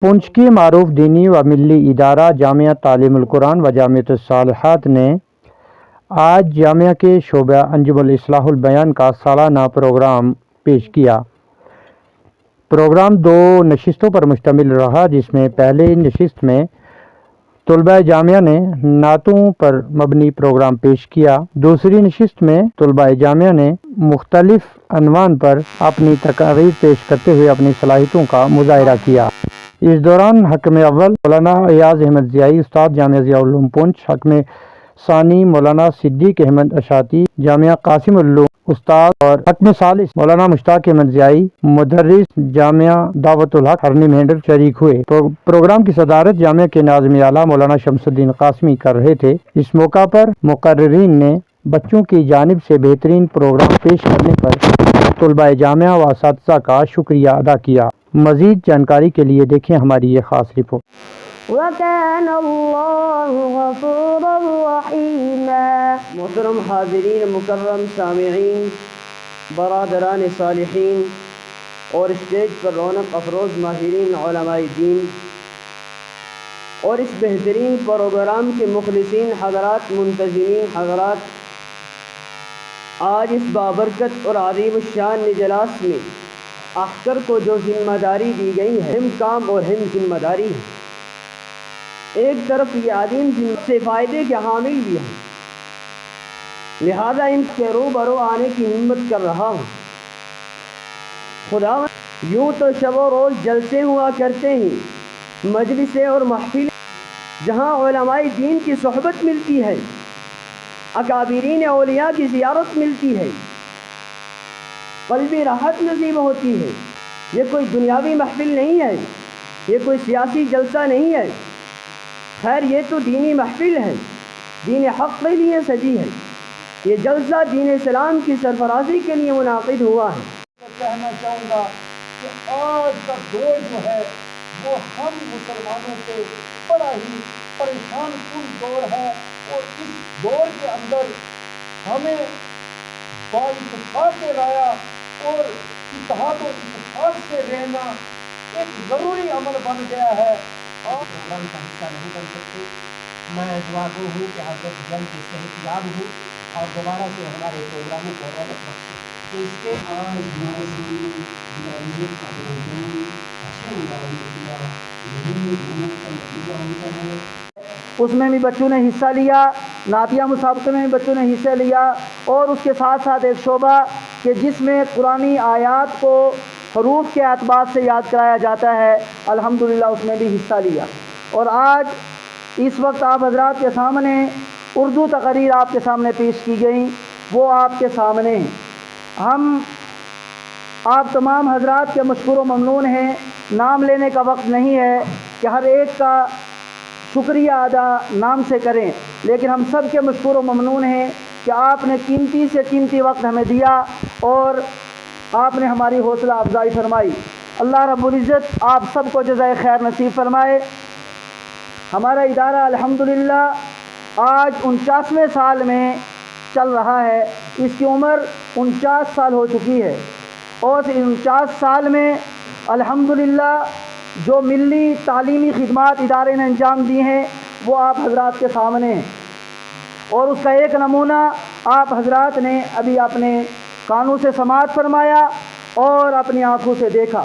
पुंछ की मारूफ दीनी व मिली इदारा जामिया तालीमुल कुरान व जामियतुस सालिहात ने आज जामिया के शोबा अंजुमुल इस्लाहुल बयान का सालाना प्रोग्राम पेश किया। प्रोग्राम दो नशिस्तों पर मुश्तमिल रहा, जिसमें पहले नशिस्त में तुलबा जामिया ने नातों पर मबनी प्रोग्राम पेश किया। दूसरी नशिस्त में तुलबा जामिया ने मुख्तलिफ अनवान पर अपनी तकारीर पेश करते हुए अपनी सलाहियतों का मुजाहिरा किया। इस दौरान हकम अव्वल मौलाना अयाज अहमद ज़ियाई उस्ताद जामिया ज़िया उल पुंछ, हकम सानी मौलाना सिद्दीक अहमद अशाती जामिया कासिम उल उस्ताद और हकम सालिस मौलाना मुश्ताक अहमद ज़ियाई मुदर्रिस जामिया दावतुल हक हरनी मेंढर शरीक हुए। प्रोग्राम की सदारत जामिया के नाज़िम आला मौलाना शमसुद्दीन कासमी कर रहे थे। इस मौका पर मुकर्रिरीन ने बच्चों की जानिब से बेहतरीन प्रोग्राम पेश करने पर तुलबा जामिया व असातिज़ा का शुक्रिया अदा किया। मज़ीद जानकारी के लिए देखें हमारी ये खास रिपोर्ट। मोहतरम हाज़रीन, मुकर्रम सामिईन, बरादरान सालिहीन और स्टेज पर रौनक अफरोज़ माहिरीन उलमाए दीन और इस बेहतरीन प्रोग्राम के मुखलिसीन हज़रात, मुंतज़िमीन हज़रात, आज इस बाबरकत और अज़ीम शान इजलास में अख्तर को जो जिम्मेदारी दी गई है, हिम काम और हिम जिम्मेदारी है। एक तरफ ये आदमी जिनसे फ़ायदे के हामिल भी हैं, लिहाजा इनके रूबरू आने की हिम्मत कर रहा हूँ। खुदा यूँ तो शब रोज़ जलसे हुआ करते हैं, मजलिसें और महफिल जहाँ उलमाए दीन की सोहबत मिलती है, अकाबिरीन औलिया की ज़ियारत मिलती है, क़ल्बी राहत नसीब होती है। ये कोई दुनियावी महफिल नहीं है, ये कोई सियासी जलसा नहीं है। खैर, ये तो दीनी महफिल है, दीन हक़ के लिए सजी है। ये जलसा दीन इस्लाम की सरफराजी के लिए मुनाक़िद हुआ है। कहना चाहूँगा कि आज का दौर जो है वो हम मुसलमानों के बड़ा ही परेशान कुन दौर है, और इस दौर के अंदर हमें बाइत्तेफ़ाक़ राया और इत्तेहाद और इत्तेफ़ाक़ से रहना एक ज़रूरी अमल बन गया है। और प्रोग्राम का हिस्सा नहीं बन सकते। मैं दुआ गो हूँ कि हज़रत जल्द सेहतियाब हूँ और दोबारा से हमारे प्रोग्रामों को रौनक बख्शे। इसके आज हमारे उसमें भी बच्चों ने हिस्सा लिया, नातिया मुसाबक़े में भी बच्चों ने हिस्सा लिया, और उसके साथ साथ एक शोबा कि जिसमें कुरानी आयात को हरूफ के एतबार से याद कराया जाता है, अल्हम्दुलिल्लाह उसमें भी हिस्सा लिया। और आज इस वक्त आप हज़रात के सामने उर्दू तक़रीर आपके सामने पेश की गई, वो आपके सामने हैं। हम आप तमाम हज़रात के मशकूर व ममनून हैं। नाम लेने का वक्त नहीं है कि हर एक का शुक्रिया अदा नाम से करें, लेकिन हम सब के मशकूर व ममनून हैं कि आपने कीमती से कीमती वक्त हमें दिया और आपने हमारी हौसला अफजाई फरमाई। अल्लाह रब्बुल इज़्ज़त आप सबको जज़ाए खैर नसीब फरमाए। हमारा इदारा अल्हम्दुलिल्लाह आज 49वें साल में चल रहा है। इसकी उम्र 49 साल हो चुकी है, और 49 साल में अल्हम्दुलिल्लाह जो मिली तालीमी खिदमात इदारे ने अंजाम दी हैं वो आप हज़रात के सामने हैं, और उसका एक नमूना आप हज़रात ने अभी अपने कानों से समाअत फरमाया और अपनी आँखों से देखा।